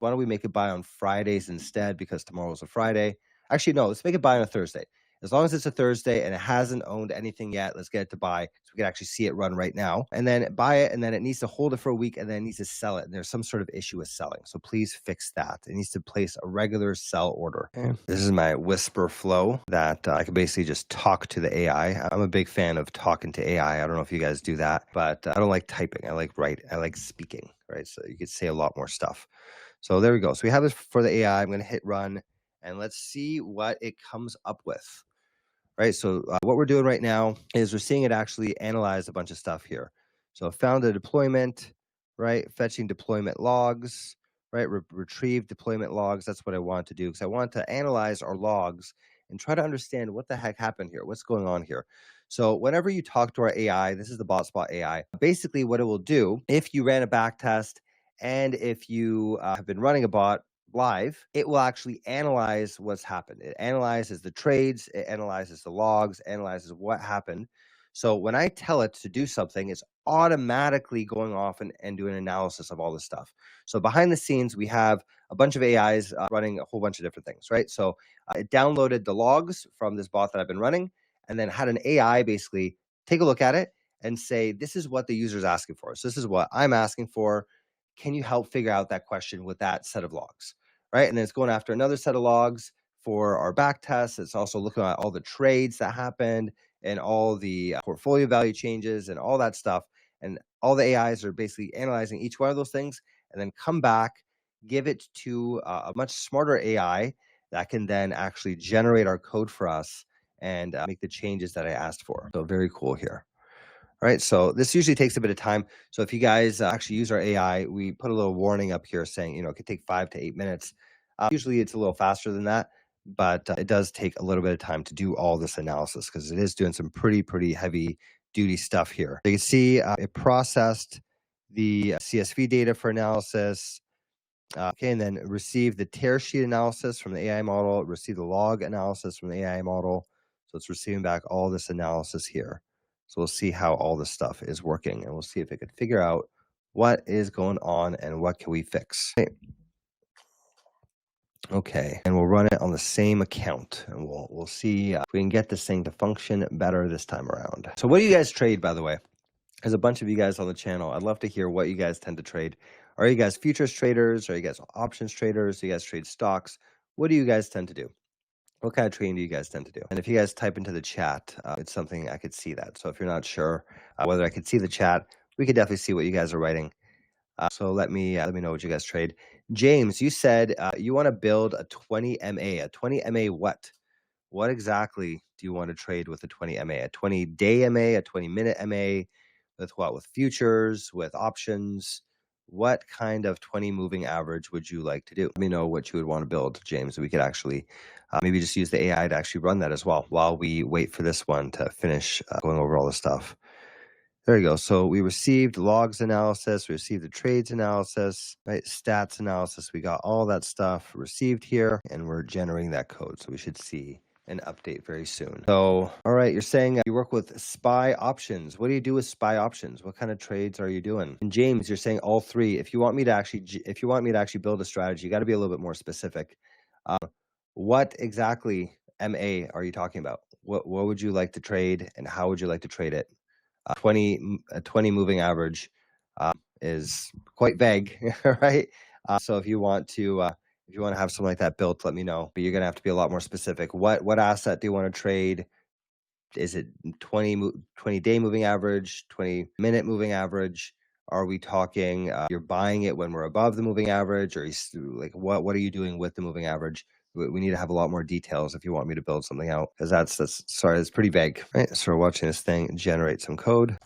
why don't we make it buy on Fridays instead because tomorrow's a Friday. Actually, no, let's make it buy on a Thursday. As long as it's a Thursday and it hasn't owned anything yet, let's get it to buy so we can actually see it run right now. And then buy it, and then it needs to hold it for a week, and then it needs to sell it. And there's some sort of issue with selling. So please fix that. It needs to place a regular sell order. Okay. This is my whisper flow that I can basically just talk to the AI. I'm a big fan of talking to AI. I don't know if you guys do that, but I don't like typing. I like write. I like speaking, right? So you could say a lot more stuff. So there we go. So we have this for the AI. I'm going to hit run, and let's see what it comes up with. Right. So what we're doing right now is we're seeing it actually analyze a bunch of stuff here. So found a deployment, right? Fetching deployment logs, right? Retrieve deployment logs. That's what I want to do because I want to analyze our logs and try to understand what the heck happened here. What's going on here? So whenever you talk to our AI, this is the BotSpot AI. Basically, what it will do, if you ran a back test and if you have been running a bot live, it will actually analyze what's happened. It analyzes the trades, it analyzes the logs, analyzes what happened. So when I tell it to do something, it's automatically going off and doing an analysis of all this stuff. So behind the scenes, we have a bunch of AIs running a whole bunch of different things, right? So it downloaded the logs from this bot that I've been running and then had an AI basically take a look at it and say, this is what the user is asking for. So this is what I'm asking for. Can you help figure out that question with that set of logs? Right. And then it's going after another set of logs for our back tests. It's also looking at all the trades that happened and all the portfolio value changes and all that stuff. And all the AIs are basically analyzing each one of those things and then come back, give it to a much smarter AI that can then actually generate our code for us and make the changes that I asked for. So very cool here. All right, so this usually takes a bit of time. So if you guys actually use our AI, we put a little warning up here saying, it could take 5 to 8 minutes. Usually it's a little faster than that, but it does take a little bit of time to do all this analysis because it is doing some pretty heavy duty stuff here. You can see it processed the CSV data for analysis. Okay, and then received the tear sheet analysis from the AI model, received the log analysis from the AI model. So it's receiving back all this analysis here. So we'll see how all this stuff is working, and we'll see if it can figure out what is going on and what can we fix. Okay, and we'll run it on the same account, and we'll see if we can get this thing to function better this time around. So what do you guys trade, by the way? There's a bunch of you guys on the channel. I'd love to hear what you guys tend to trade. Are you guys futures traders? Are you guys options traders? Do you guys trade stocks? What do you guys tend to do? What kind of trading do you guys tend to do? And if you guys type into the chat, it's something I could see that. So if you're not sure whether I could see the chat, we could definitely see what you guys are writing. So let me know what you guys trade. James, you said you want to build a 20 MA. A 20 MA what? What exactly do you want to trade with a 20 MA? A 20-day MA, a 20-minute MA, with what? With futures, with options? What kind of 20 moving average would you like to do? Let me know what you would want to build, James. We could actually maybe just use the AI to actually run that as well while we wait for this one to finish going over all the stuff. There you go. So we received logs analysis, we received the trades analysis, right? Stats analysis. We got all that stuff received here, and we're generating that code. So we should see an update very soon. So, all right, you're saying you work with SPY options. What do you do with SPY options? What kind of trades are you doing? And James, you're saying all three. If you want me to actually build a strategy, you got to be a little bit more specific. What exactly MA are you talking about? What would you like to trade, and how would you like to trade it? 20 moving average is quite vague, right? So if you want to have something like that built, let me know. But you're gonna have to be a lot more specific. What asset do you want to trade? Is it 20-day moving average, 20-minute moving average? Are we talking you're buying it when we're above the moving average, or like what are you doing with the moving average? We need to have a lot more details if you want me to build something out, because that's pretty vague. Right, so we're watching this thing generate some code.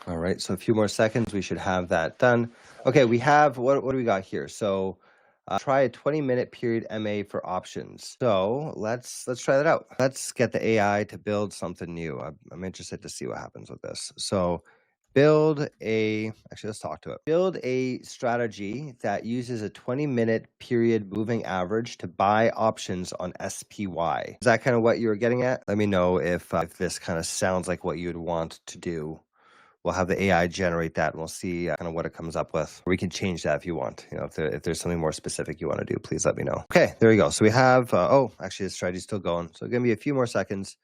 All right, so a few more seconds, we should have that done. Okay, we have, what do we got here? So Try a 20-minute period MA for options. So let's try that out. Let's get the AI to build something new. I'm interested to see what happens with this. So let's talk to it. Build a strategy that uses a 20-minute period moving average to buy options on SPY. Is that kind of what you were getting at? Let me know if this kind of sounds like what you'd want to do. We'll have the AI generate that, and we'll see kind of what it comes up with. We can change that if you want. If there's something more specific you want to do, please let me know. Okay, there you go. So we have, actually the strategy's still going. So give me a few more seconds.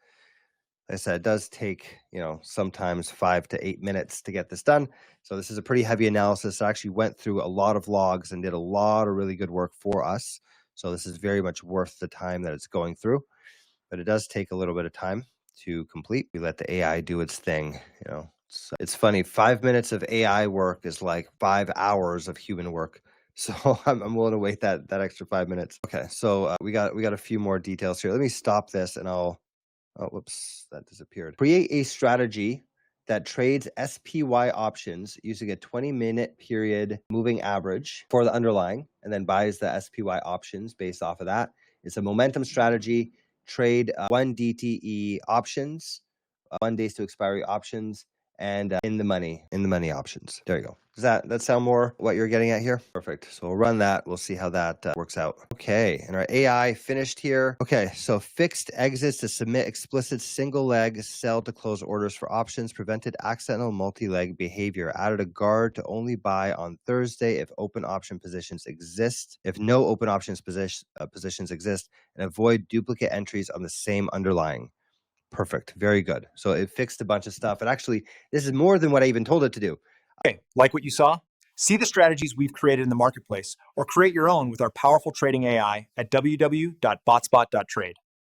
Like I said, it does take, sometimes 5 to 8 minutes to get this done. So this is a pretty heavy analysis. I actually went through a lot of logs and did a lot of really good work for us. So this is very much worth the time that it's going through, but it does take a little bit of time to complete. We let the AI do its thing, It's funny, 5 minutes of AI work is like 5 hours of human work. So I'm willing to wait that extra 5 minutes. Okay, so we got a few more details here. Let me stop this and I'll, oh, whoops, that disappeared. Create a strategy that trades SPY options using a 20-minute period moving average for the underlying and then buys the SPY options based off of that. It's a momentum strategy. Trade 1 DTE options, 1 days to expiry options, and in the money options. There you go. Does that sound more what you're getting at here? Perfect. So we'll run that. We'll see how that works out. Okay, and our AI finished here. Okay, so fixed exits to submit explicit single leg sell to close orders for options, prevented accidental multi-leg behavior, added a guard to only buy on Thursday if open option positions exist, if no open options positions exist, and avoid duplicate entries on the same underlying. Perfect. Very good. So it fixed a bunch of stuff. And actually, this is more than what I even told it to do. Okay, like what you saw? See the strategies we've created in the marketplace or create your own with our powerful trading AI at www.botspot.trade.